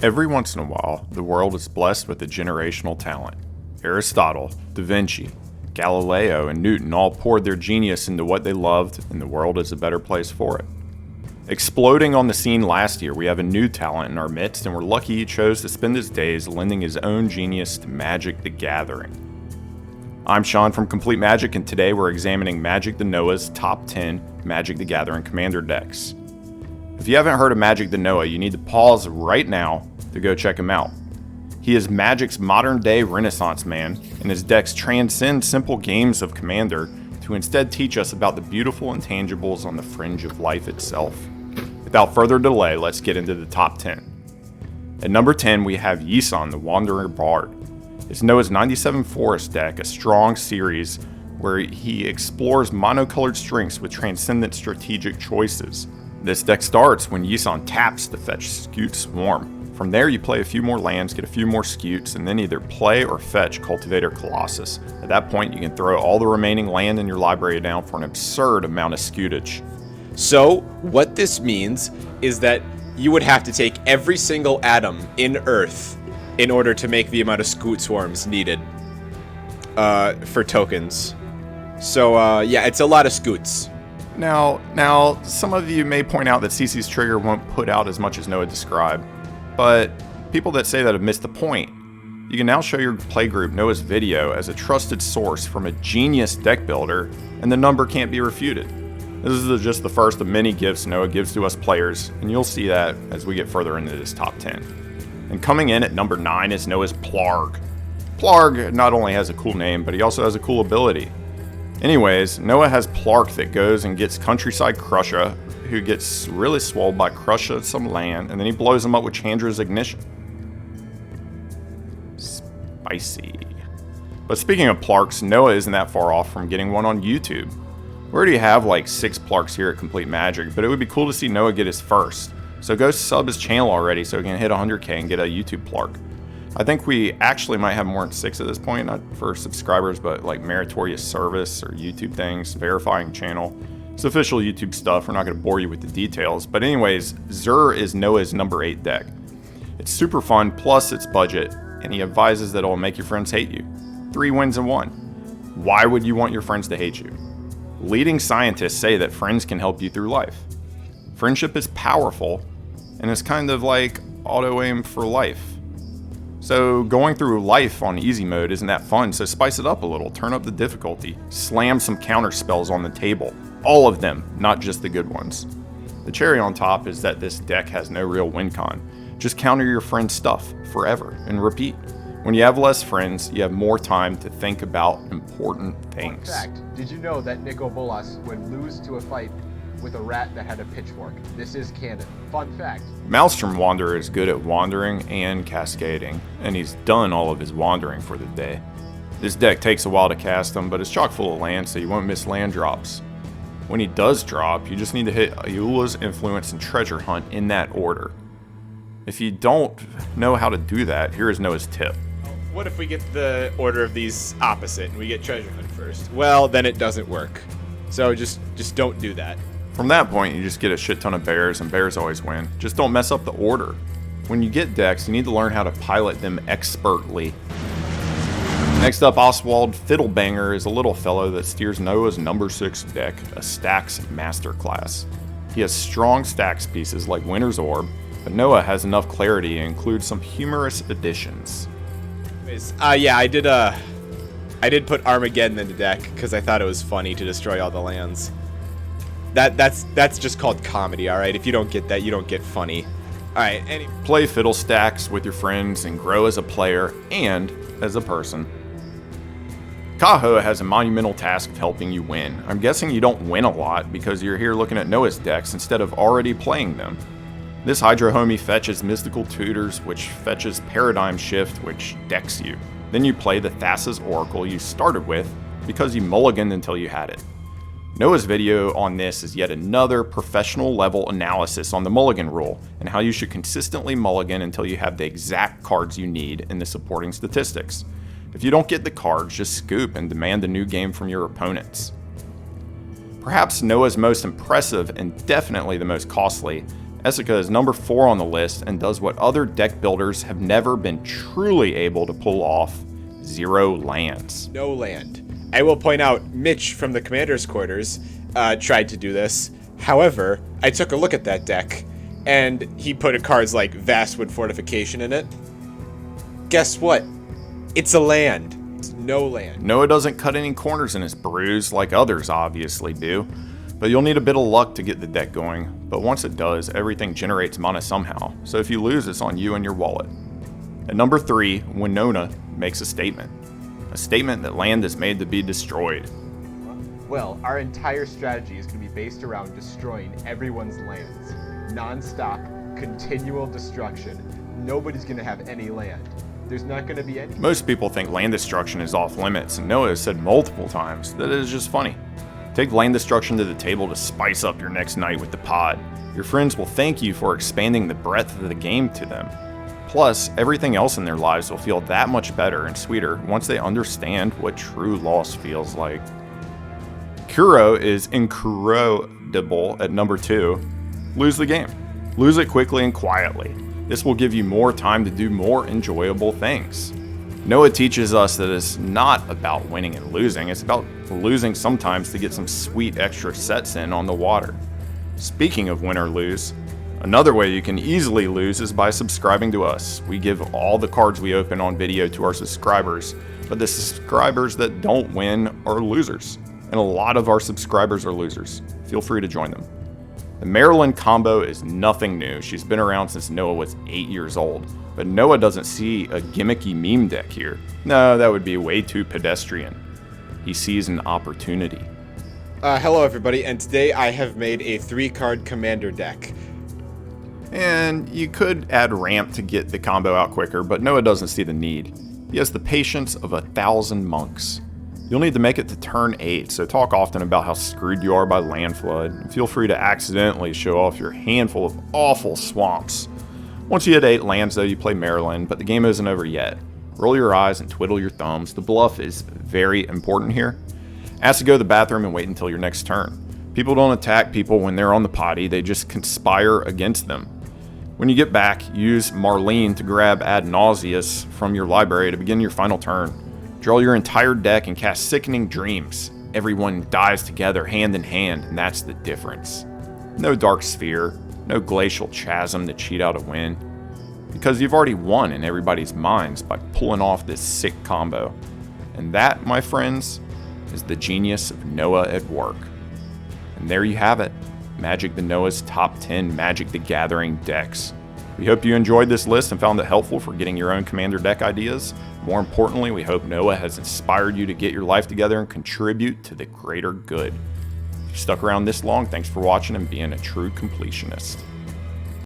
Every once in a while, the world is blessed with a generational talent. Aristotle, Da Vinci, Galileo, and Newton all poured their genius into what they loved, and the world is a better place for it. Exploding on the scene last year, we have a new talent in our midst, and we're lucky he chose to spend his days lending his own genius to Magic the Gathering. I'm Sean from Compleat Magic, and today we're examining Magic the Noah's top 10 Magic the Gathering Commander decks. If you haven't heard of Magic the Noah, you need to pause right now to go check him out. He is Magic's modern-day Renaissance man, and his decks transcend simple games of Commander to instead teach us about the beautiful intangibles on the fringe of life itself. Without further delay, let's get into the top 10. At number 10, we have Yisan, the Wanderer Bard. It's Noah's 97 Forest deck, a strong series where he explores monocolored strengths with transcendent strategic choices. This deck starts when Yisan taps to fetch Scute Swarm. From there you play a few more lands, get a few more Scutes, and then either play or fetch Cultivator Colossus. At that point you can throw all the remaining land in your library down for an absurd amount of Scutage. So what this means is that you would have to take every single atom in Earth in order to make the amount of Scute Swarms needed for tokens. So yeah, it's a lot of Scutes. Now, some of you may point out that CC's trigger won't put out as much as Noah described, but people that say that have missed the point. You can now show your playgroup Noah's video as a trusted source from a genius deck builder, and the number can't be refuted. This is just the first of many gifts Noah gives to us players, and you'll see that as we get further into this top 10. And coming in at number 9 is Noah's Plarg. Plarg not only has a cool name, but he also has a cool ability. Anyways, Noah has Plark that goes and gets Countryside Crusher, who gets really swolled by Crusher some land, and then he blows him up with Chandra's Ignition. Spicy. But speaking of Plarks, Noah isn't that far off from getting one on YouTube. We already have like 6 Plarks here at Compleat Magic, but it would be cool to see Noah get his first. So go sub his channel already so he can hit 100k and get a YouTube Plark. I think we actually might have more than 6 at this point, not for subscribers, but like meritorious service or YouTube things, verifying channel. It's official YouTube stuff, we're not going to bore you with the details. But anyways, Zur is Noah's number 8 deck. It's super fun, plus it's budget, and he advises that it will make your friends hate you. 3 wins in 1. Why would you want your friends to hate you? Leading scientists say that friends can help you through life. Friendship is powerful, and it's kind of like auto-aim for life. So going through life on easy mode isn't that fun, so spice it up a little, turn up the difficulty, slam some counter spells on the table. All of them, not just the good ones. The cherry on top is that this deck has no real win con. Just counter your friend's stuff forever and repeat. When you have less friends, you have more time to think about important things. Fun fact, did you know that Nico Bolas would lose to a fight with a rat that had a pitchfork? This is canon. Fun fact. Maelstrom Wanderer is good at wandering and cascading, and he's done all of his wandering for the day. This deck takes a while to cast him, but it's chock full of land, so you won't miss land drops. When he does drop, you just need to hit Ayula's Influence and Treasure Hunt in that order. If you don't know how to do that, here is Noah's tip. What if we get the order of these opposite and we get Treasure Hunt first? Well, then it doesn't work. So just don't do that. From that point, you just get a shit ton of bears, and bears always win. Just don't mess up the order. When you get decks, you need to learn how to pilot them expertly. Next up, Oswald Fiddlebender is a little fellow that steers Noah's number 6 deck, a Stacks Masterclass. He has strong Stacks pieces like Winter's Orb, but Noah has enough clarity to include some humorous additions. Yeah, I did put Armageddon in the deck because I thought it was funny to destroy all the lands. That's just called comedy, alright? If you don't get that, you don't get funny. Alright, play Fiddle Stacks with your friends and grow as a player and as a person. Kaho has a monumental task of helping you win. I'm guessing you don't win a lot because you're here looking at Noah's decks instead of already playing them. This Hydro Homie fetches Mystical Tutors, which fetches Paradigm Shift, which decks you. Then you play the Thassa's Oracle you started with because you mulliganed until you had it. Noah's video on this is yet another professional level analysis on the mulligan rule and how you should consistently mulligan until you have the exact cards you need in the supporting statistics. If you don't get the cards, just scoop and demand a new game from your opponents. Perhaps Noah's most impressive and definitely the most costly Essica is number 4 on the list and does what other deck builders have never been truly able to pull off: 0 lands. No land. I will point out, Mitch from the Commander's Quarters tried to do this. However, I took a look at that deck, and he put cards like Vastwood Fortification in it. Guess what? It's a land. It's no land. Noah doesn't cut any corners in his brews like others obviously do, but you'll need a bit of luck to get the deck going. But once it does, everything generates mana somehow, so if you lose, it's on you and your wallet. At number 3, Winona makes a statement. A statement that land is made to be destroyed. Well, our entire strategy is going to be based around destroying everyone's lands. Non-stop, continual destruction. Nobody's going to have any land. There's not going to be any. Most people think land destruction is off limits, and Noah has said multiple times that it is just funny. Take land destruction to the table to spice up your next night with the pod. Your friends will thank you for expanding the breadth of the game to them. Plus, everything else in their lives will feel that much better and sweeter once they understand what true loss feels like. Kuro is incredible at number 2. Lose the game. Lose it quickly and quietly. This will give you more time to do more enjoyable things. Noah teaches us that it's not about winning and losing, it's about losing sometimes to get some sweet extra sets in on the water. Speaking of win or lose, another way you can easily lose is by subscribing to us. We give all the cards we open on video to our subscribers, but the subscribers that don't win are losers. And a lot of our subscribers are losers. Feel free to join them. The Maryland combo is nothing new. She's been around since Noah was 8 years old. But Noah doesn't see a gimmicky meme deck here. No, that would be way too pedestrian. He sees an opportunity. Hello everybody, and today I have made a 3-card commander deck. And you could add ramp to get the combo out quicker, but Noah doesn't see the need. He has the patience of 1,000 monks. You'll need to make it to turn 8, so talk often about how screwed you are by land flood, and feel free to accidentally show off your handful of awful swamps. Once you hit 8 lands though, you play Maryland, but the game isn't over yet. Roll your eyes and twiddle your thumbs. The bluff is very important here. Ask to go to the bathroom and wait until your next turn. People don't attack people when they're on the potty, they just conspire against them. When you get back, use Marlene to grab Ad Nauseus from your library to begin your final turn. Draw your entire deck and cast Sickening Dreams. Everyone dies together hand in hand, and that's the difference. No Dark Sphere, no Glacial Chasm to cheat out a win. Because you've already won in everybody's minds by pulling off this sick combo. And that, my friends, is the genius of Noah at work. And there you have it. Magic the Noah's top 10 Magic the Gathering decks. We hope you enjoyed this list and found it helpful for getting your own commander deck ideas. More importantly, we hope Noah has inspired you to get your life together and contribute to the greater good. If you stuck around this long, thanks for watching and being a true completionist.